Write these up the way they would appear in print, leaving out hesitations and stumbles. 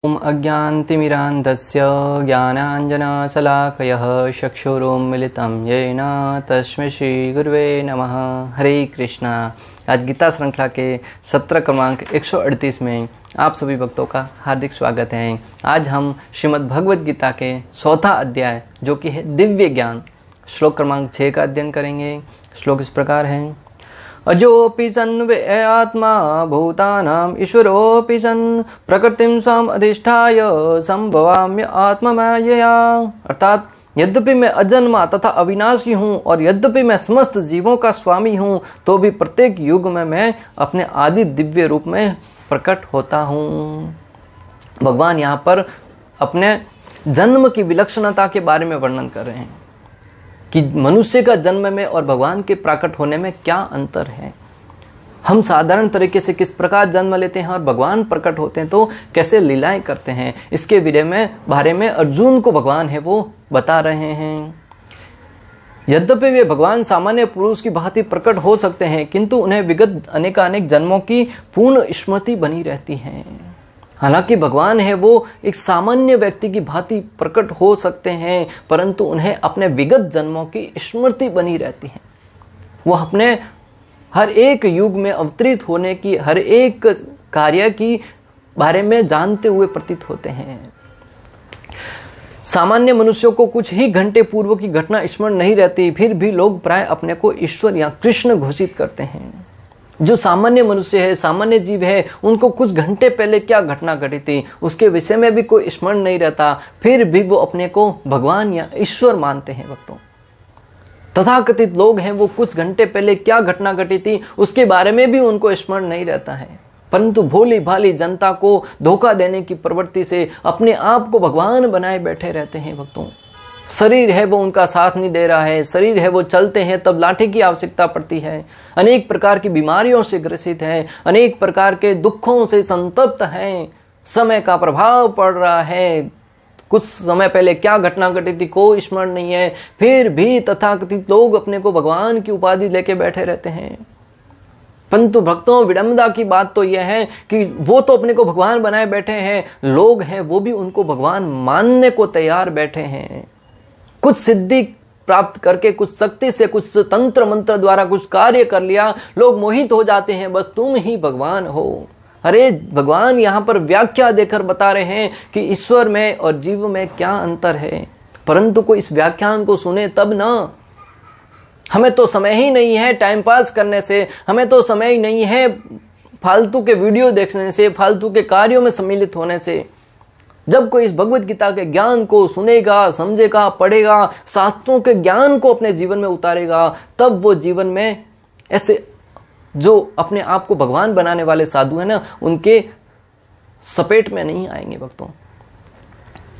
ओम अज्ञानतिमिरान्धस्य ज्ञानाञ्जनशलाकयः चक्षुरुन्मिलितं येन तस्मै श्रीगुरुवे नमः। हरे कृष्णा। आज गीता श्रृंखला के सत्र क्रमांक 138 में आप सभी भक्तों का हार्दिक स्वागत है। आज हम श्रीमद् भगवद गीता के 4था अध्याय जो कि है दिव्य ज्ञान, श्लोक क्रमांक 6 का अध्ययन करेंगे। श्लोक इस प्रकार है। अजोऽपि सन् वे आत्मा भूतानां ईश्वरोऽपि सन् प्रकृतिं स्वाम् अधिष्ठाय संभवाम्य आत्ममायया। अर्थात यद्यपि मैं अजन्मा तथा अविनाशी हूँ और यद्यपि मैं समस्त जीवों का स्वामी हूँ, तो भी प्रत्येक युग में मैं अपने आदि दिव्य रूप में प्रकट होता हूँ। भगवान यहाँ पर अपने जन्म की विलक्षणता के बारे में वर्णन कर रहे हैं कि मनुष्य का जन्म में और भगवान के प्रकट होने में क्या अंतर है। हम साधारण तरीके से किस प्रकार जन्म लेते हैं और भगवान प्रकट होते हैं तो कैसे लीलाएं करते हैं, इसके बारे में अर्जुन को भगवान है वो बता रहे हैं। यद्यपि वे भगवान सामान्य पुरुष की भांति प्रकट हो सकते हैं, किंतु उन्हें विगत अनेकानेक जन्मों की पूर्ण स्मृति बनी रहती है। हालांकि भगवान है वो एक सामान्य व्यक्ति की भांति प्रकट हो सकते हैं, परंतु उन्हें अपने विगत जन्मों की स्मृति बनी रहती है। वो अपने हर एक युग में अवतरित होने की हर एक कार्य की बारे में जानते हुए प्रतीत होते हैं। सामान्य मनुष्यों को कुछ ही घंटे पूर्व की घटना स्मरण नहीं रहती, फिर भी लोग प्राय अपने को ईश्वर या कृष्ण घोषित करते हैं। जो सामान्य मनुष्य है, सामान्य जीव है, उनको कुछ घंटे पहले क्या घटना घटी थी उसके विषय में भी कोई स्मरण नहीं रहता, फिर भी वो अपने को भगवान या ईश्वर मानते हैं। भक्तों, तथाकथित लोग हैं वो कुछ घंटे पहले क्या घटना घटी थी उसके बारे में भी उनको स्मरण नहीं रहता है, परंतु भोली भाली जनता को धोखा देने की प्रवृत्ति से अपने आप को भगवान बनाए बैठे रहते हैं। भक्तों, शरीर है वो उनका साथ नहीं दे रहा है, शरीर है वो चलते हैं तब लाठी की आवश्यकता पड़ती है, अनेक प्रकार की बीमारियों से ग्रसित है, अनेक प्रकार के दुखों से संतप्त हैं, समय का प्रभाव पड़ रहा है, कुछ समय पहले क्या घटना घटी थी कोई स्मरण नहीं है, फिर भी तथाकथित लोग अपने को भगवान की उपाधि लेके बैठे रहते हैं। परंतु भक्तों, विडंबना की बात तो यह है कि वो तो अपने को भगवान बनाए बैठे हैं, लोग हैं वो भी उनको भगवान मानने को तैयार बैठे हैं। कुछ सिद्धि प्राप्त करके, कुछ शक्ति से, कुछ तंत्र मंत्र द्वारा कुछ कार्य कर लिया, लोग मोहित हो जाते हैं, बस तुम ही भगवान हो। अरे भगवान यहाँ पर व्याख्या देकर बता रहे हैं कि ईश्वर में और जीव में क्या अंतर है, परंतु कोई इस व्याख्यान को सुने तब ना। हमें तो समय ही नहीं है टाइम पास करने से, हमें तो समय ही नहीं है फालतू के वीडियो देखने से, फालतू के कार्यों में सम्मिलित होने से। जब कोई इस भगवत गीता के ज्ञान को सुनेगा, समझेगा, पढ़ेगा, शास्त्रों के ज्ञान को अपने जीवन में उतारेगा, तब वो जीवन में ऐसे जो अपने आप को भगवान बनाने वाले साधु हैं ना, उनके सपेट में नहीं आएंगे। भक्तों,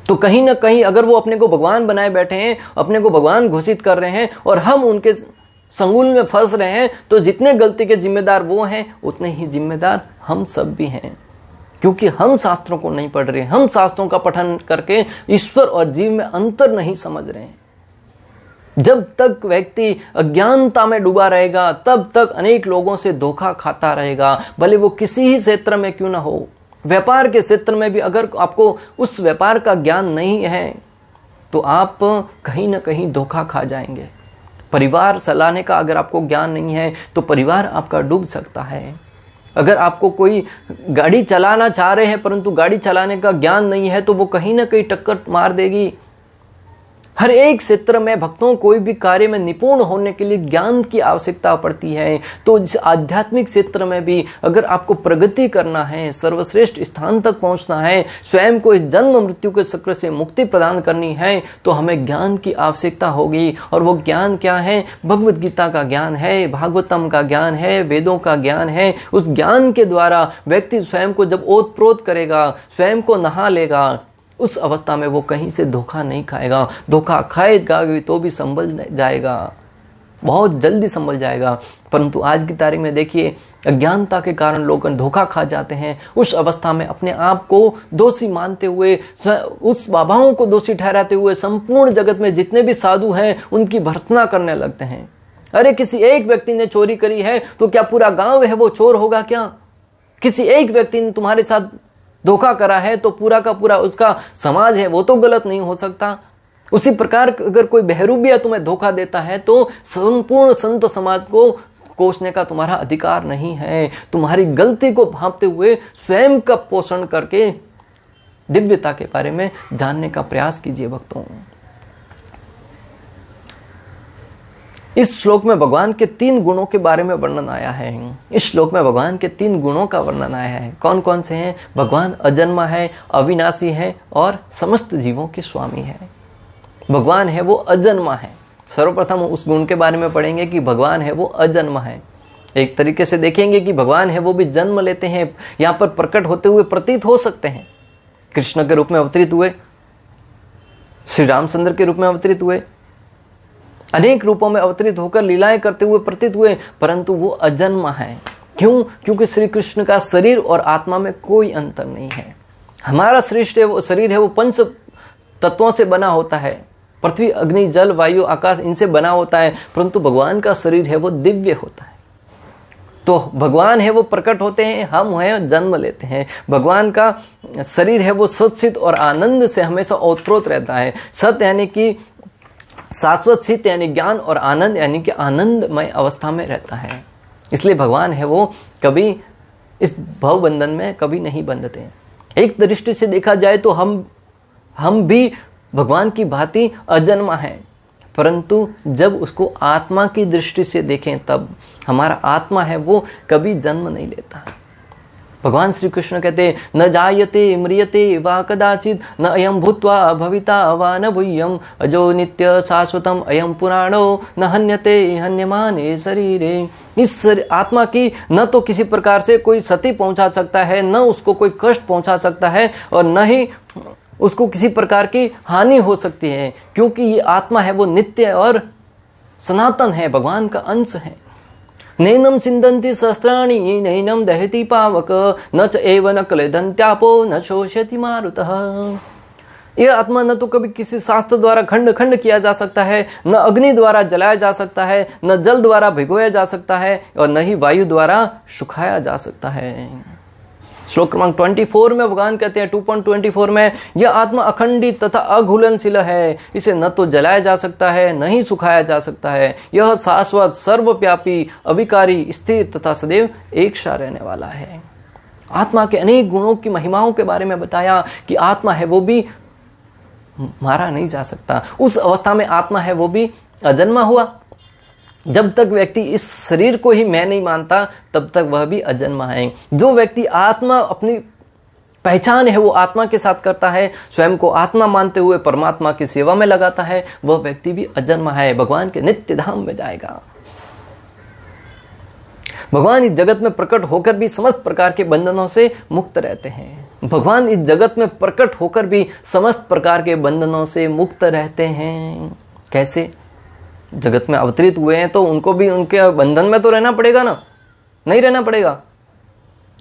तो कहीं ना कहीं अगर वो अपने को भगवान बनाए बैठे हैं, अपने को भगवान घोषित कर रहे हैं और हम उनके संगुल में फंस रहे हैं, तो जितने गलती के जिम्मेदार वो हैं उतने ही जिम्मेदार हम सब भी हैं, क्योंकि हम शास्त्रों को नहीं पढ़ रहे, हम शास्त्रों का पठन करके ईश्वर और जीव में अंतर नहीं समझ रहे हैं। जब तक व्यक्ति अज्ञानता में डूबा रहेगा तब तक अनेक लोगों से धोखा खाता रहेगा, भले वो किसी ही क्षेत्र में क्यों ना हो। व्यापार के क्षेत्र में भी अगर आपको उस व्यापार का ज्ञान नहीं है तो आप कहीं ना कहीं धोखा खा जाएंगे। परिवार चलाने का अगर आपको ज्ञान नहीं है तो परिवार आपका डूब सकता है। अगर आपको कोई गाड़ी चलाना चाह रहे हैं परंतु गाड़ी चलाने का ज्ञान नहीं है तो वो कहीं ना कहीं टक्कर मार देगी। हर एक क्षेत्र में भक्तों, कोई भी कार्य में निपुण होने के लिए ज्ञान की आवश्यकता पड़ती है। तो इस आध्यात्मिक क्षेत्र में भी अगर आपको प्रगति करना है, सर्वश्रेष्ठ स्थान तक पहुंचना है, स्वयं को इस जन्म मृत्यु के चक्र से मुक्ति प्रदान करनी है, तो हमें ज्ञान की आवश्यकता होगी। और वो ज्ञान क्या है? भगवत गीता का ज्ञान है, भागवतम का ज्ञान है, वेदों का ज्ञान है। उस ज्ञान के द्वारा व्यक्ति स्वयं को जब ओत प्रोत करेगा, स्वयं को नहा लेगा, उस अवस्था में वो कहीं से धोखा नहीं खाएगा। धोखा खाएगा भी तो भी संभल जाएगा, बहुत जल्दी संभल जाएगा। परंतु आज की तारीख में देखिए, अज्ञानता के कारण लोग धोखा खा जाते हैं। उस अवस्था में अपने आप को दोषी मानते हुए, उस बाबाओं को दोषी ठहराते हुए संपूर्ण जगत में जितने भी साधु हैं उनकी भर्त्सना करने लगते हैं। अरे किसी एक व्यक्ति ने चोरी करी है तो क्या पूरा गांव है वो चोर होगा क्या? किसी एक व्यक्ति ने तुम्हारे साथ धोखा करा है तो पूरा का पूरा उसका समाज है वो तो गलत नहीं हो सकता। उसी प्रकार अगर कोई बहरूपिया तुम्हें धोखा देता है तो संपूर्ण संत समाज को कोसने का तुम्हारा अधिकार नहीं है। तुम्हारी गलती को भांपते हुए स्वयं का पोषण करके दिव्यता के बारे में जानने का प्रयास कीजिए भक्तों। इस श्लोक में भगवान के 3 गुणों के बारे में वर्णन आया है। इस श्लोक में भगवान के 3 गुणों का वर्णन आया है। कौन कौन से हैं? भगवान अजन्मा है, अविनाशी है और समस्त जीवों के स्वामी है। भगवान है वो अजन्मा है। सर्वप्रथम उस गुण के बारे में पढ़ेंगे कि भगवान है वो अजन्मा है। एक तरीके से देखेंगे कि भगवान है वो भी जन्म लेते हैं, यहाँ पर प्रकट होते हुए प्रतीत हो सकते हैं। कृष्ण के रूप में अवतरित हुए, श्री रामचंद्र के रूप में अवतरित हुए, अनेक रूपों में अवतरित होकर लीलाएं करते हुए प्रतीत हुए, परंतु वो अजन्मा है। क्यों? क्योंकि श्री कृष्ण का शरीर और आत्मा में कोई अंतर नहीं है। हमारा श्रेष्ठ वो शरीर है वो 5 तत्वों से बना होता है, पृथ्वी, अग्नि, जल, वायु, आकाश, इनसे बना होता है, परंतु भगवान का शरीर है वो दिव्य होता है। तो भगवान है वो प्रकट होते हैं, हम हैं जन्म लेते हैं। भगवान का शरीर है वो सत्सित और आनंद से हमेशा ओतप्रोत रहता है। सत यानी कि शाश्वत, सित यानी ज्ञान, और आनंद यानी कि आनंदमय अवस्था में रहता है। इसलिए भगवान है वो कभी इस भव बंधन में कभी नहीं बंधते। एक दृष्टि से देखा जाए तो हम भी भगवान की भांति अजन्मा है, परंतु जब उसको आत्मा की दृष्टि से देखें तब हमारा आत्मा है वो कभी जन्म नहीं लेता। भगवान श्री कृष्ण कहते हैं, न जायते म्रियते वा कदाचित, न अयम भूत्वा भविता वा न भूयम, अजो नित्य शाश्वतम अयम पुराणो, न हन्यते हन्यमाने शरीरे। इस आत्मा की न तो किसी प्रकार से कोई क्षति पहुंचा सकता है, न उसको कोई कष्ट पहुंचा सकता है, और न ही उसको किसी प्रकार की हानि हो सकती है, क्योंकि ये आत्मा है वो नित्य और सनातन है, भगवान का अंश है। नैनम सिंदन्ति सहस्राणि नैनम दहति पावक, न च एव न क्लेदन्त्यापो न शोषयति मारुतः। यह आत्मा न तो कभी किसी शास्त्र द्वारा खंड खंड किया जा सकता है, न अग्नि द्वारा जलाया जा सकता है, न जल द्वारा भिगोया जा सकता है, और न ही वायु द्वारा सुखाया जा सकता है। श्लोक क्रमांक 24 में भगवान कहते हैं 2.24 में, यह आत्मा अखंडित तथा अघुलनशील है, इसे न तो जलाया जा सकता है न ही सुखाया जा सकता है। यह शाश्वत, सर्वव्यापी, अविकारी, स्थिर तथा सदैव एक सा रहने वाला है। आत्मा के अनेक गुणों की महिमाओं के बारे में बताया कि आत्मा है वो भी मारा नहीं जा सकता। उस अवस्था में आत्मा है वो भी अजन्मा हुआ। जब तक व्यक्ति इस शरीर को ही मैं नहीं मानता तब तक वह भी अजन्मा है। जो व्यक्ति आत्मा अपनी पहचान है वो आत्मा के साथ करता है, स्वयं को आत्मा मानते हुए परमात्मा की सेवा में लगाता है, वह व्यक्ति भी अजन्मा है, भगवान के नित्य धाम में जाएगा। भगवान इस जगत में प्रकट होकर भी समस्त प्रकार के बंधनों से मुक्त रहते हैं। भगवान इस जगत में प्रकट होकर भी समस्त प्रकार के बंधनों से मुक्त रहते हैं। कैसे? जगत में अवतरित हुए हैं तो उनको भी उनके बंधन में तो रहना पड़ेगा ना, नहीं रहना पड़ेगा।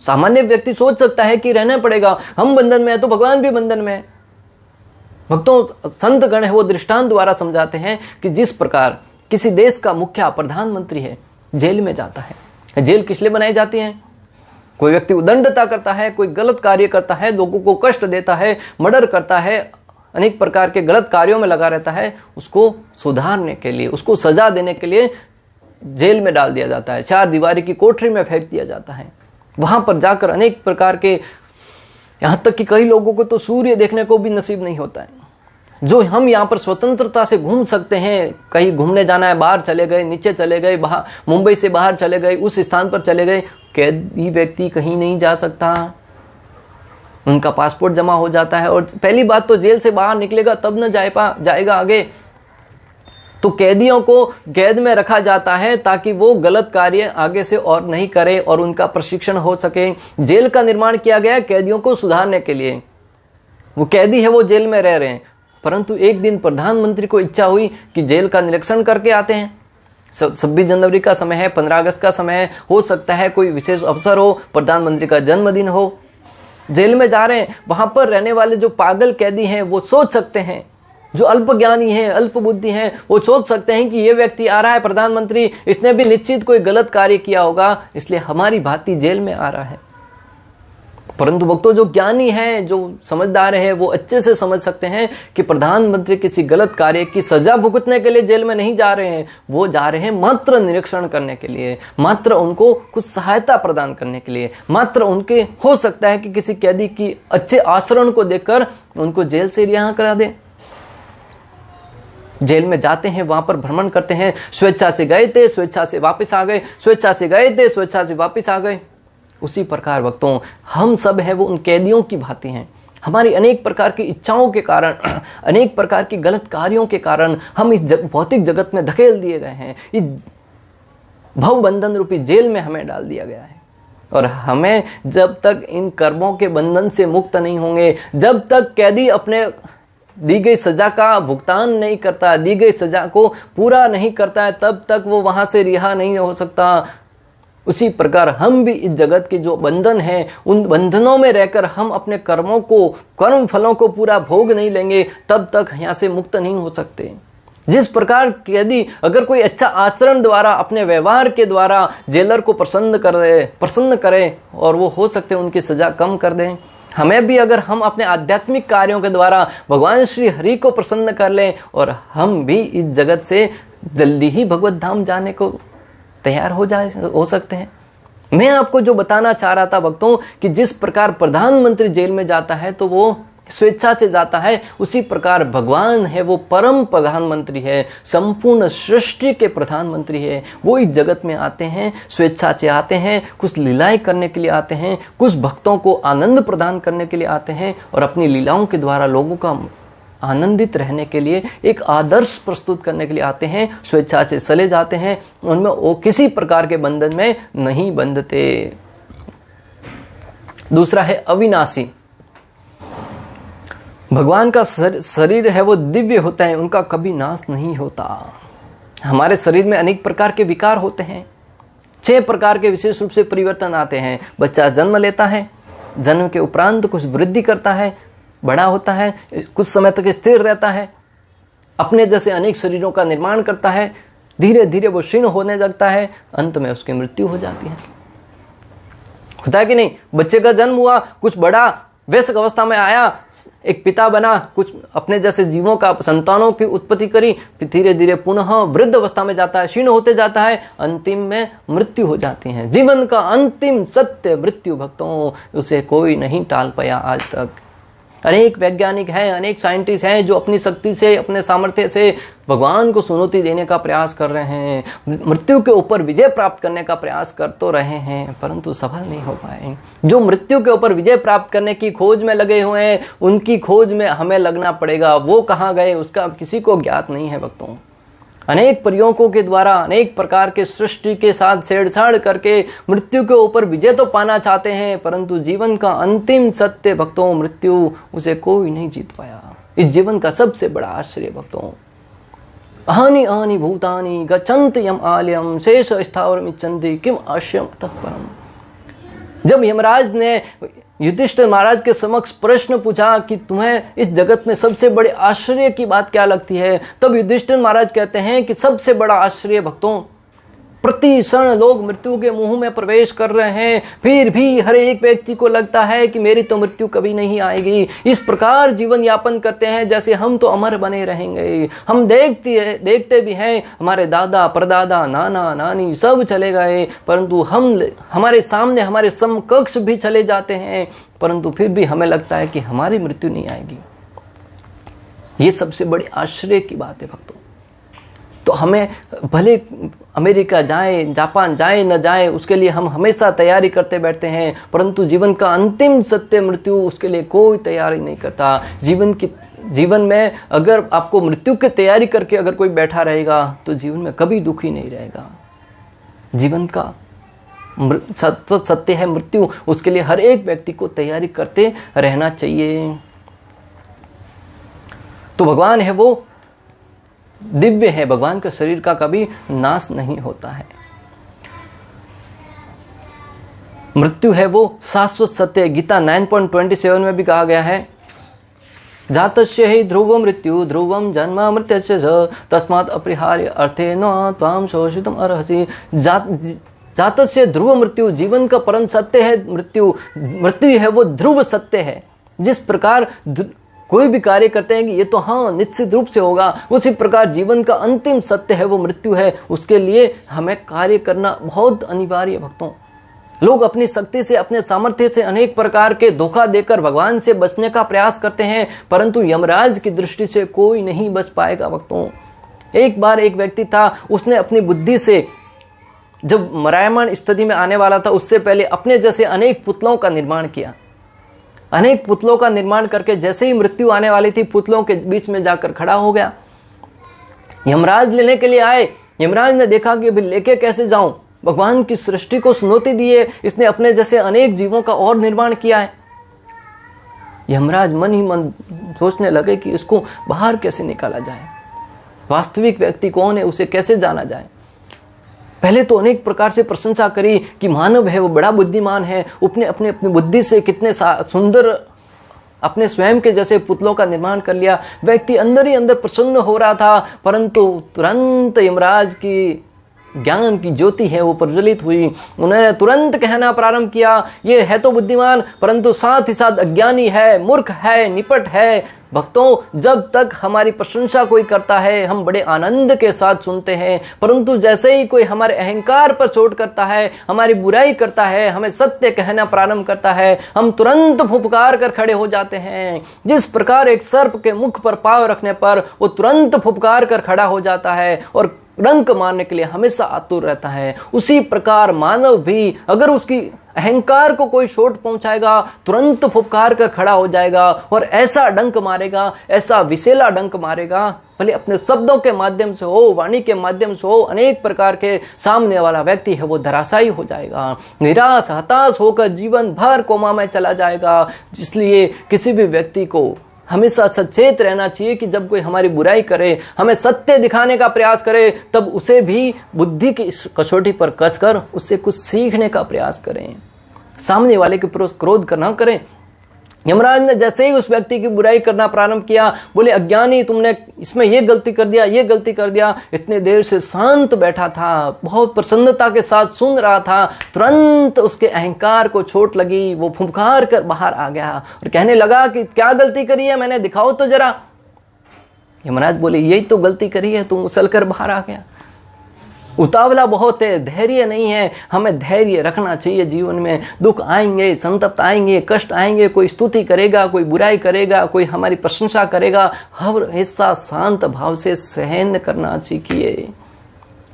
सामान्य व्यक्ति सोच सकता है कि रहना पड़ेगा, हम बंधन में है तो भगवान भी बंधन में है। भक्तों, संत गण है वो दृष्टांत द्वारा समझाते हैं कि जिस प्रकार किसी देश का मुखिया, प्रधानमंत्री है, जेल में जाता है। जेल किस लिए बनाई जाती है? कोई व्यक्ति उदंडता करता है, कोई गलत कार्य करता है, लोगों को कष्ट देता है, मर्डर करता है, अनेक प्रकार के गलत कार्यों में लगा रहता है, उसको सुधारने के लिए, उसको सजा देने के लिए जेल में डाल दिया जाता है, 4 दीवारी की कोठरी में फेंक दिया जाता है। वहां पर जाकर अनेक प्रकार के, यहां तक कि कई लोगों को तो सूर्य देखने को भी नसीब नहीं होता है। जो हम यहाँ पर स्वतंत्रता से घूम सकते हैं, कहीं घूमने जाना है, बाहर चले गए, नीचे चले गए, बाहर मुंबई से बाहर चले गए, उस स्थान पर चले गए, कैदी व्यक्ति कहीं नहीं जा सकता। उनका पासपोर्ट जमा हो जाता है, और पहली बात तो जेल से बाहर निकलेगा तब न जाएगा आगे। तो कैदियों को कैद में रखा जाता है ताकि वो गलत कार्य आगे से और नहीं करे और उनका प्रशिक्षण हो सके। जेल का निर्माण किया गया कैदियों को सुधारने के लिए। वो कैदी है वो जेल में रह रहे हैं, परंतु एक दिन प्रधानमंत्री को इच्छा हुई कि जेल का निरीक्षण करके आते हैं। 26 जनवरी का समय है, 15 अगस्त का समय है, हो सकता है कोई विशेष अवसर हो, प्रधानमंत्री का जन्मदिन हो, जेल में जा रहे हैं। वहां पर रहने वाले जो पागल कैदी हैं वो सोच सकते हैं, जो अल्प ज्ञानी हैं, अल्प बुद्धि हैं, वो सोच सकते हैं कि ये व्यक्ति आ रहा है प्रधानमंत्री, इसने भी निश्चित कोई गलत कार्य किया होगा, इसलिए हमारी भांति जेल में आ रहा है। परंतु भक्तों, जो ज्ञानी हैं, जो समझदार हैं, वो अच्छे से समझ सकते हैं कि प्रधानमंत्री किसी गलत कार्य की सजा भुगतने के लिए जेल में नहीं जा रहे हैं। वो जा रहे हैं मात्र निरीक्षण करने के लिए, मात्र उनको कुछ सहायता प्रदान करने के लिए, मात्र उनके हो सकता है कि किसी कैदी की अच्छे आचरण को देखकर उनको जेल से रिहा करा दें। जेल में जाते हैं, वहां पर भ्रमण करते हैं, स्वेच्छा से गए थे, स्वेच्छा से वापस आ गए, स्वेच्छा से गए थे, स्वेच्छा से वापस आ गए। उसी प्रकार भक्तों, हम सब हैं वो उन कैदियों की भांति हैं। हमारी अनेक प्रकार की इच्छाओं के कारण, अनेक प्रकार की गलत कार्यों के कारण हम इस भौतिक जगत में धकेल दिए गए हैं। इस भव बंधन रूपी जेल में हमें डाल दिया गया है। और हमें जब तक इन कर्मों के बंधन से मुक्त नहीं होंगे, जब तक कैदी अपने दी गई सजा का भुगतान नहीं करता, दी गई सजा को पूरा नहीं करता है, तब तक वो वहां से रिहा नहीं हो सकता। उसी प्रकार हम भी इस जगत के जो बंधन हैं, उन बंधनों में रहकर हम अपने कर्मों को, कर्म फलों को पूरा भोग नहीं लेंगे, तब तक यहाँ से मुक्त नहीं हो सकते। जिस प्रकार यदि अगर कोई अच्छा आचरण द्वारा, अपने व्यवहार के द्वारा जेलर को प्रसन्न करे और वो हो सकते उनकी सजा कम कर दें, हमें भी अगर हम अपने आध्यात्मिक कार्यों के द्वारा भगवान श्री हरि को प्रसन्न कर लें और हम भी इस जगत से जल्दी ही भगवत धाम जाने को तैयार हो सकते हैं। मैं आपको जो बताना चाह रहा था भक्तों, कि जिस प्रकार प्रधानमंत्री जेल में जाता है तो वो स्वेच्छा से जाता है, उसी प्रकार भगवान है वो परम प्रधानमंत्री है, संपूर्ण सृष्टि के प्रधानमंत्री है। वो इस जगत में आते हैं, स्वेच्छा से आते हैं, कुछ लीलाएं करने के लिए आते हैं, कुछ भक्तों को आनंद प्रदान करने के लिए आते हैं और अपनी लीलाओं के द्वारा लोगों का आनंदित रहने के लिए एक आदर्श प्रस्तुत करने के लिए आते हैं। स्वेच्छा से चले जाते हैं, उनमें वो किसी प्रकार के बंधन में नहीं बंधते। दूसरा है अविनाशी। भगवान का शरीर है वो दिव्य होता है, उनका कभी नाश नहीं होता। हमारे शरीर में अनेक प्रकार के विकार होते हैं, 6 प्रकार के विशेष रूप से परिवर्तन आते हैं। बच्चा जन्म लेता है, जन्म के उपरांत कुछ वृद्धि करता है, बड़ा होता है, कुछ समय तक स्थिर रहता है, अपने जैसे अनेक शरीरों का निर्माण करता है, धीरे धीरे वो क्षीण होने लगता है, अंत में उसकी मृत्यु हो जाती है। होता है कि नहीं? बच्चे का जन्म हुआ, कुछ बड़ा वयस्क अवस्था में आया, एक पिता बना, कुछ अपने जैसे जीवों का, संतानों की उत्पत्ति करी, फिर धीरे धीरे पुनः वृद्ध अवस्था में जाता है, क्षीण होते जाता है, अंतिम में मृत्यु हो जाती है। जीवन का अंतिम सत्य मृत्यु भक्तों, उसे कोई नहीं टाल पाया आज तक। अनेक वैज्ञानिक हैं, अनेक साइंटिस्ट हैं जो अपनी शक्ति से, अपने सामर्थ्य से भगवान को चुनौती देने का प्रयास कर रहे हैं, मृत्यु के ऊपर विजय प्राप्त करने का प्रयास कर तो रहे हैं, परंतु सफल नहीं हो पाए। जो मृत्यु के ऊपर विजय प्राप्त करने की खोज में लगे हुए हैं, उनकी खोज में हमें लगना पड़ेगा। वो कहाँ गए उसका किसी को ज्ञात नहीं है भक्तों। अनेक प्रयोगों के द्वारा, अनेक प्रकार के सृष्टि के साथ छेड़छाड़ करके मृत्यु के ऊपर विजय तो पाना चाहते हैं, परंतु जीवन का अंतिम सत्य भक्तों मृत्यु, उसे कोई नहीं जीत पाया। इस जीवन का सबसे बड़ा आश्चर्य भक्तों, अहानि अहानि भूतानि गच्छन्ति यम आलयम शेष स्थावरम इच्छन्ति किम आश्रयम अतः परम। जब यमराज ने युधिष्ठिर महाराज के समक्ष प्रश्न पूछा कि तुम्हें इस जगत में सबसे बड़े आश्चर्य की बात क्या लगती है, तब युधिष्ठिर महाराज कहते हैं कि सबसे बड़ा आश्चर्य भक्तों, प्रति क्षण लोग मृत्यु के मुंह में प्रवेश कर रहे हैं, फिर भी हर एक व्यक्ति को लगता है कि मेरी तो मृत्यु कभी नहीं आएगी। इस प्रकार जीवन यापन करते हैं जैसे हम तो अमर बने रहेंगे। हम देखते भी हैं, हमारे दादा परदादा नाना नानी सब चले गए, परंतु हमारे सामने हमारे समकक्ष भी चले जाते हैं, परंतु फिर भी हमें लगता है कि हमारी मृत्यु नहीं आएगी। ये सबसे बड़ी आश्चर्य की बात है भक्तों। तो हमें भले अमेरिका जाए, जापान जाए न जाए, उसके लिए हम हमेशा तैयारी करते बैठते हैं, परंतु जीवन का अंतिम सत्य मृत्यु, उसके लिए कोई तैयारी नहीं करता। जीवन में अगर आपको मृत्यु की तैयारी करके अगर कोई बैठा रहेगा तो जीवन में कभी दुखी नहीं रहेगा। जीवन का सत्य है मृत्यु, उसके लिए हर एक व्यक्ति को तैयारी करते रहना चाहिए। तो भगवान है वो दिव्य है, भगवान के शरीर का कभी नाश नहीं होता है। मृत्यु है वो शाश्वत सत्य। गीता 9.27 में भी कहा गया है, जातस्य हि ध्रुव मृत्यु ध्रुवम जन्म मृत्युश्च तस्मात् अपरिहार्य अर्थे न त्वां शोषितुम अर्हसि। जातस्य ध्रुव मृत्यु, जीवन का परम सत्य है मृत्यु, मृत्यु है वो ध्रुव सत्य है। जिस प्रकार कोई भी कार्य करते हैं कि ये तो हाँ निश्चित रूप से होगा, उसी प्रकार जीवन का अंतिम सत्य है वो मृत्यु है। उसके लिए हमें कार्य करना बहुत अनिवार्य है भक्तों। लोग अपनी शक्ति से, अपने सामर्थ्य से अनेक प्रकार के धोखा देकर भगवान से बचने का प्रयास करते हैं, परंतु यमराज की दृष्टि से कोई नहीं बच पाएगा भक्तों। एक बार एक व्यक्ति था, उसने अपनी बुद्धि से जब मरायमान स्थिति में आने वाला था उससे पहले अपने जैसे अनेक पुतलों का निर्माण किया। अनेक पुतलों का निर्माण करके जैसे ही मृत्यु आने वाली थी पुतलों के बीच में जाकर खड़ा हो गया। यमराज लेने के लिए आए। यमराज ने देखा कि अभी लेके कैसे जाऊं, भगवान की सृष्टि को चुनौती दी है, इसने अपने जैसे अनेक जीवों का और निर्माण किया है। यमराज मन ही मन सोचने लगे कि इसको बाहर कैसे निकाला जाए, वास्तविक व्यक्ति कौन है उसे कैसे जाना जाए। पहले तो अनेक प्रकार से प्रशंसा करी कि मानव है वो बड़ा बुद्धिमान है, उसने अपनी बुद्धि से कितने सुंदर अपने स्वयं के जैसे पुतलों का निर्माण कर लिया। व्यक्ति अंदर ही अंदर प्रसन्न हो रहा था, परंतु तुरंत यमराज की ज्ञान की ज्योति है वो प्रज्वलित हुई। उन्होंने तुरंत कहना प्रारंभ किया, ये है तो बुद्धिमान परंतु साथ ही साथ अज्ञानी है, मूर्ख है, निपट है। भक्तों, जब तक हमारी प्रशंसा कोई करता है हम बड़े आनंद के साथ सुनते हैं, परंतु जैसे ही कोई हमारे अहंकार पर चोट करता है, हमारी बुराई करता है, हमें सत्य कहना प्रारंभ करता है, हम तुरंत फुफकार कर खड़े हो जाते हैं। जिस प्रकार एक सर्प के मुख पर पांव रखने पर वो तुरंत फुफकार कर खड़ा हो जाता है और डंक मारने के लिए हमेशा आतुर रहता है, उसी प्रकार मानव भी अगर उसकी अहंकार को कोई चोट पहुंचाएगा तुरंत फुफकार कर खड़ा हो जाएगा और ऐसा डंक मारेगा, ऐसा विशेला डंक मारेगा, भले अपने शब्दों के माध्यम से हो, वाणी के माध्यम से हो, अनेक प्रकार के सामने वाला व्यक्ति है वो धराशायी हो जाएगा, निराश हताश होकर जीवन भर कोमा में चला जाएगा। इसलिए किसी भी व्यक्ति को हमेशा सचेत रहना चाहिए कि जब कोई हमारी बुराई करे, हमें सत्य दिखाने का प्रयास करे, तब उसे भी बुद्धि की कसौटी पर कसकर उससे कुछ सीखने का प्रयास करें, सामने वाले के ऊपर क्रोध करना करें। यमराज ने जैसे ही उस व्यक्ति की बुराई करना प्रारंभ किया, बोले अज्ञानी तुमने इसमें ये गलती कर दिया, ये गलती कर दिया। इतने देर से शांत बैठा था, बहुत प्रसन्नता के साथ सुन रहा था, तुरंत उसके अहंकार को चोट लगी, वो फुफकार कर बाहर आ गया और कहने लगा कि क्या गलती करी है मैंने, दिखाओ तो जरा। यमराज बोले यही तो गलती करी है, तुम उछलकर बाहर आ गया। उतावला बहुत है, धैर्य नहीं है। हमें धैर्य रखना चाहिए जीवन में। दुख आएंगे, संतप्त आएंगे, कष्ट आएंगे, कोई स्तुति करेगा, कोई बुराई करेगा, कोई हमारी प्रशंसा करेगा, हर ऐसा शांत भाव से सहन करना सीखिए।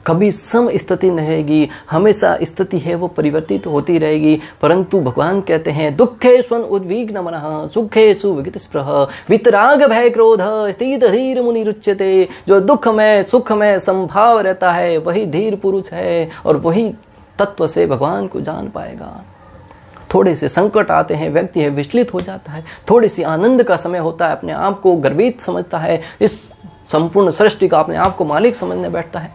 कभी सम स्थिति नहीं रहेगी, हमेशा स्थिति है वो परिवर्तित होती रहेगी। परंतु भगवान कहते हैं दुखे स्वन उद्विग्न मनः सुखेषु विगत स्पृह वितराग भय क्रोध स्थित धीर मुनि रुच्यते। जो दुख में सुख में संभाव रहता है वही धीर पुरुष है और वही तत्व से भगवान को जान पाएगा। थोड़े से संकट आते हैं, व्यक्ति है विचलित हो जाता है, थोड़ी सी आनंद का समय होता है, अपने आप को गर्वित समझता है, इस संपूर्ण सृष्टि का अपने आप को मालिक समझने बैठता है।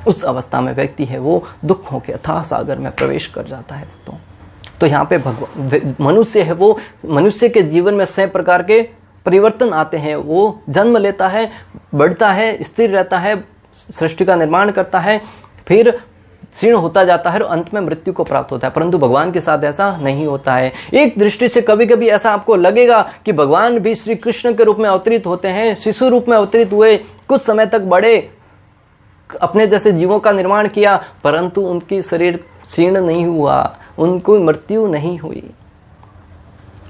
उस अवस्था में व्यक्ति है वो दुखों के अथाह सागर में प्रवेश कर जाता है। तो यहाँ पे भगवान मनुष्य है वो, मनुष्य के जीवन में 6 प्रकार के परिवर्तन आते हैं। वो जन्म लेता है, बढ़ता है, स्थिर रहता है, सृष्टि का निर्माण करता है, फिर क्षीण होता जाता है और अंत में मृत्यु को प्राप्त होता है। परंतु भगवान के साथ ऐसा नहीं होता है। एक दृष्टि से कभी कभी ऐसा आपको लगेगा कि भगवान भी श्री कृष्ण के रूप में अवतरित होते हैं, शिशु रूप में अवतरित हुए, कुछ समय तक बड़े, अपने जैसे जीवों का निर्माण किया, परंतु उनकी शरीर क्षीण नहीं हुआ, उनको मृत्यु नहीं हुई।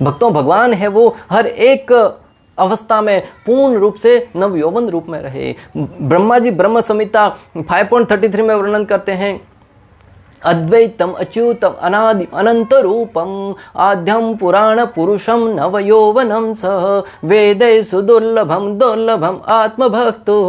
भक्तों, भगवान है वो हर एक अवस्था में पूर्ण रूप से नवयौवन रूप में रहे। ब्रह्मा जी ब्रह्म संहिता 5.33 में वर्णन करते हैं अद्वैतम अच्युतम अनादि अनंत रूपम आद्यम पुराण पुरुषम नवयौवनम सह वेदैषु दुर्लभम दुर्लभम आत्मभक्तो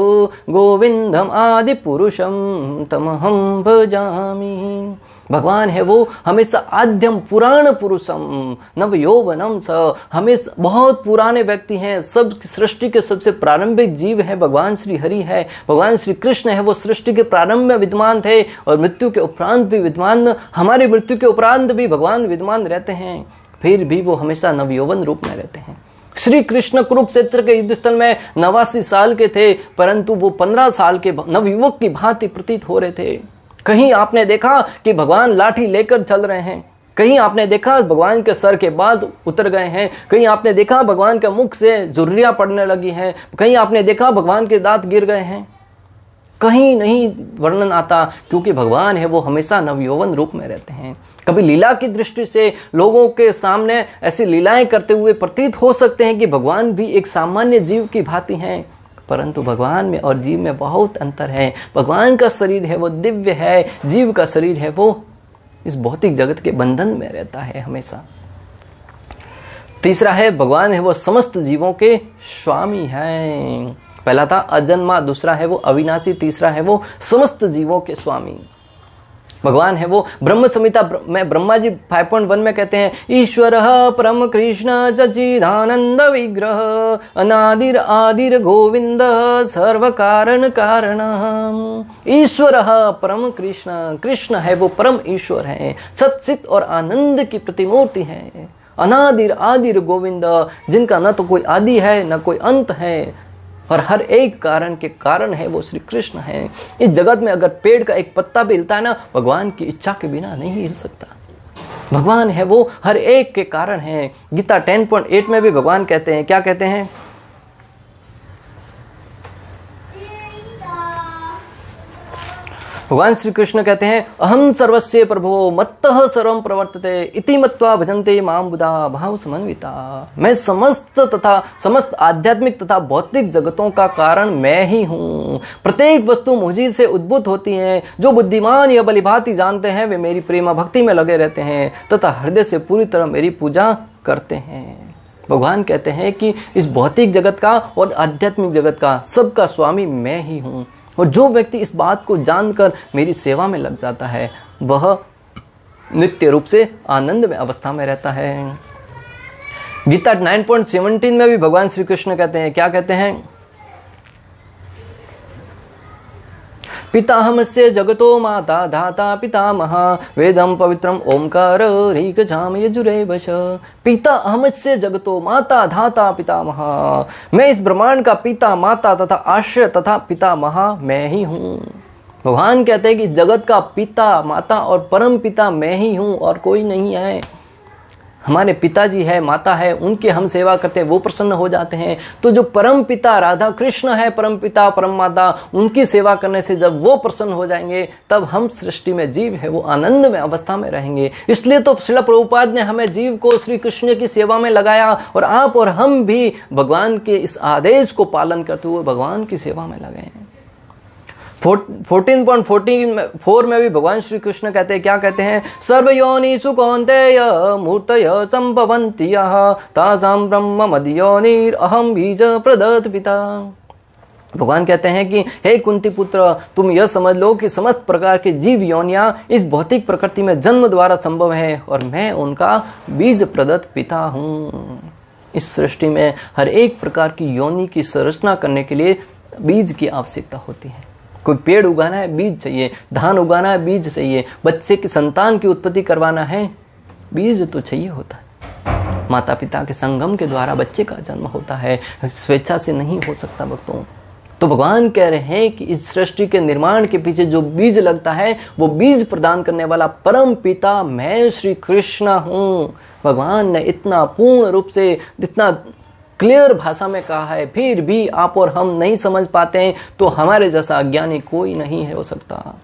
गोविंदम आदि पुरुषम तमहं भजामि। भगवान है वो हमेशा आद्यम पुराण पुरुषम नवयौवनम स, हमेशा बहुत पुराने व्यक्ति हैं, सब सृष्टि के सबसे प्रारंभिक जीव है भगवान श्री हरि है। भगवान श्री कृष्ण है वो सृष्टि के प्रारंभ में विद्यमान थे और मृत्यु के उपरांत भी विद्यमान, हमारी मृत्यु के उपरांत भी भगवान विद्यमान रहते हैं, फिर भी वो हमेशा नवयौवन रूप में रहते हैं। श्री कृष्ण कुरुक्षेत्र के युद्ध स्थल में 89 साल के थे, परंतु वो 15 साल के नवयुवक की भांति प्रतीत हो रहे थे। कहीं आपने देखा कि भगवान लाठी लेकर चल रहे हैं, कहीं आपने देखा भगवान के सर के बाल उतर गए हैं, कहीं आपने देखा भगवान के मुख से झुर्रियां पड़ने लगी हैं, कहीं आपने देखा भगवान के दांत गिर गए हैं। कहीं नहीं वर्णन आता, क्योंकि भगवान है वो हमेशा नवयौवन रूप में रहते हैं। कभी लीला की दृष्टि से लोगों के सामने ऐसी लीलाएं करते हुए प्रतीत हो सकते हैं कि भगवान भी एक सामान्य जीव की भांति हैं, परंतु भगवान में और जीव में बहुत अंतर है। भगवान का शरीर है वो दिव्य है, जीव का शरीर है वो इस भौतिक जगत के बंधन में रहता है हमेशा। तीसरा है भगवान है वो समस्त जीवों के स्वामी हैं। पहला था अजन्मा, दूसरा है वो अविनाशी, तीसरा है वो समस्त जीवों के स्वामी। भगवान है वो ब्रह्म संहिता में ब्रह्मा जी 5.1 में कहते हैं, ईश्वर परम कृष्ण सच्चिदानंद विग्रह अनादिर आदिर गोविंद सर्व कारण कारण। ईश्वर परम कृष्ण, कृष्ण है वो परम ईश्वर है, सच्चित और आनंद की प्रतिमूर्ति है। अनादिर आदिर गोविंद, जिनका न तो कोई आदि है न कोई अंत है, और हर एक कारण के कारण है वो श्री कृष्ण है। इस जगत में अगर पेड़ का एक पत्ता भी हिलता है ना, भगवान की इच्छा के बिना नहीं हिल सकता। भगवान है वो हर एक के कारण है। गीता 10.8 में भी भगवान कहते हैं, क्या कहते हैं? भगवान श्री कृष्ण कहते हैं, अहम सर्वस्य प्रभो मत्तः सर्वं प्रवर्तते इति मत्वा भजन्ते मां बुधा भाव समन्विता। मैं समस्त आध्यात्मिक तथा भौतिक जगतों का कारण मैं ही हूँ। प्रत्येक वस्तु मुझी से उद्भूत होती है। जो बुद्धिमान या बलिभांति जानते हैं वे मेरी प्रेमा भक्ति में लगे रहते हैं तथा हृदय से पूरी तरह मेरी पूजा करते हैं। भगवान कहते हैं कि इस भौतिक जगत का और आध्यात्मिक जगत का सबका स्वामी मैं ही हूँ। और जो व्यक्ति इस बात को जानकर मेरी सेवा में लग जाता है वह नित्य रूप से आनंद में अवस्था में रहता है। गीता 9.17 में भी भगवान श्री कृष्ण कहते हैं, क्या कहते हैं? पिताहमस्य जगतो माता धाता पितामहा वेदम पवित्रम ओमकार ऋक् यजुरेवश। पिताहमस्य जगतो माता धाता पितामहा, मैं इस ब्रह्मांड का पिता माता तथा आश्रय तथा पितामहा मैं ही हूँ। भगवान कहते हैं कि जगत का पिता माता और परम पिता मैं ही हूँ और कोई नहीं है। हमारे पिताजी है, माता है, उनके हम सेवा करते हैं, वो प्रसन्न हो जाते हैं। तो जो परम पिता राधा कृष्ण है, परम पिता परम माता, उनकी सेवा करने से जब वो प्रसन्न हो जाएंगे तब हम सृष्टि में जीव है वो आनंद में अवस्था में रहेंगे। इसलिए तो श्रील प्रभुपाद ने हमें जीव को श्री कृष्ण की सेवा में लगाया और आप और हम भी भगवान के इस आदेश को पालन करते हुए भगवान की सेवा में लगे हैं। 14.4 में भी भगवान श्री कृष्ण कहते हैं, क्या कहते हैं? सर्वयोनिषु कौन्तेय मूर्तय संभवन्ति यः तासां ब्रह्म मदयोनिर अहम बीज प्रदत्त पिता। भगवान कहते हैं कि हे कुंती पुत्र, तुम यह समझ लो कि समस्त प्रकार के जीव योनियां इस भौतिक प्रकृति में जन्म द्वारा संभव है और मैं उनका बीज प्रदत्त पिता हूँ। इस सृष्टि में हर एक प्रकार की योनि की संरचना करने के लिए बीज की आवश्यकता होती है। कोई पेड़ उगाना है बीज चाहिए, धान उगाना है बीज चाहिए, बच्चे की संतान की उत्पत्ति करवाना है बीज तो चाहिए होता है। माता पिता के संगम के द्वारा बच्चे का जन्म होता है, स्वेच्छा से नहीं हो सकता भक्तों। तो भगवान कह रहे हैं कि इस सृष्टि के निर्माण के पीछे जो बीज लगता है वो बीज प्रदान करने वाला परम पिता मैं श्री कृष्ण हूँ। भगवान ने इतना पूर्ण रूप से, इतना क्लियर भाषा में कहा है, फिर भी आप और हम नहीं समझ पाते हैं। तो हमारे जैसा अज्ञानी कोई नहीं है हो सकता।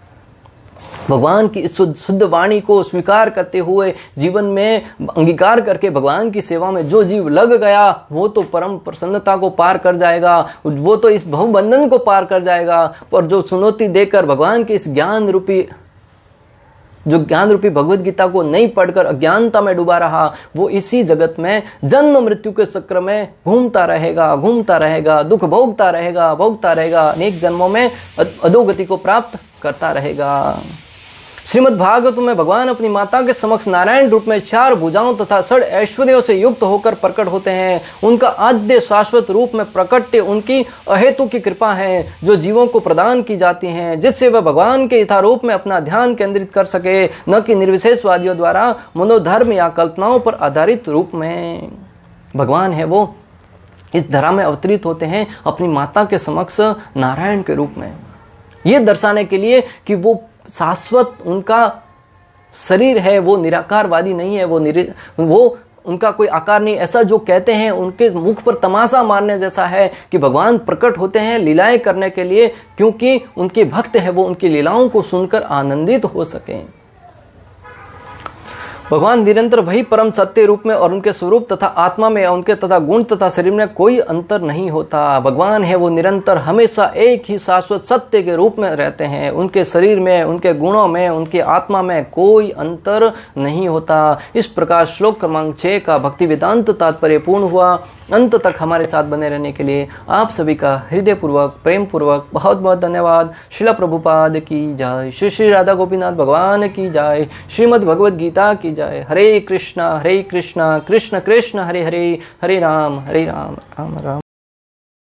भगवान की शुद्ध वाणी को स्वीकार करते हुए जीवन में अंगीकार करके भगवान की सेवा में जो जीव लग गया वो तो परम प्रसन्नता को पार कर जाएगा, वो तो इस बहुबंधन को पार कर जाएगा। और जो चुनौती देकर भगवान के इस ज्ञान रूपी भगवत गीता को नहीं पढ़कर अज्ञानता में डूबा रहा, वो इसी जगत में जन्म मृत्यु के चक्र में घूमता रहेगा, दुख भोगता रहेगा, अनेक जन्मों में अधोगति को प्राप्त करता रहेगा। श्रीमद् भागवत में भगवान अपनी माता के समक्ष नारायण रूप में 4 भुजाओं तथा 6 ऐश्वर्यों से युक्त होकर प्रकट होते हैं। उनका आद्य शाश्वत रूप में प्रकट उनकी अहेतु की कृपा है जो जीवों को प्रदान की जाती है, जिससे वह भगवान के यथारूप में अपना ध्यान केंद्रित कर सके, न कि निर्विशेषवादियों द्वारा मनोधर्म या कल्पनाओं पर आधारित रूप में। भगवान है वो इस धरा में अवतरित होते हैं अपनी माता के समक्ष नारायण के रूप में, ये दर्शाने के लिए कि वो शाश्वत उनका शरीर है, वो निराकारवादी नहीं है, वो उनका कोई आकार नहीं। ऐसा जो कहते हैं उनके मुख पर तमाशा मारने जैसा है कि भगवान प्रकट होते हैं लीलाएं करने के लिए, क्योंकि उनके भक्त है वो उनकी लीलाओं को सुनकर आनंदित हो सकें। भगवान निरंतर वही परम सत्य रूप में और उनके स्वरूप तथा आत्मा में, उनके तथा गुण तथा शरीर में कोई अंतर नहीं होता। भगवान है वो निरंतर हमेशा एक ही शाश्वत सत्य के रूप में रहते हैं। उनके शरीर में, उनके गुणों में, उनके आत्मा में कोई अंतर नहीं होता। इस प्रकार श्लोक क्रमांक 6 का भक्ति वेदांत तात्पर्य पूर्ण हुआ। अंत तक हमारे साथ बने रहने के लिए आप सभी का हृदय पूर्वक, प्रेम पूर्वक बहुत बहुत धन्यवाद। श्रील प्रभुपाद की जय, श्री श्री राधा गोपीनाथ भगवान की जय, श्रीमद् भगवद गीता की जय। हरे कृष्णा कृष्ण कृष्ण हरे हरे, हरे राम राम राम।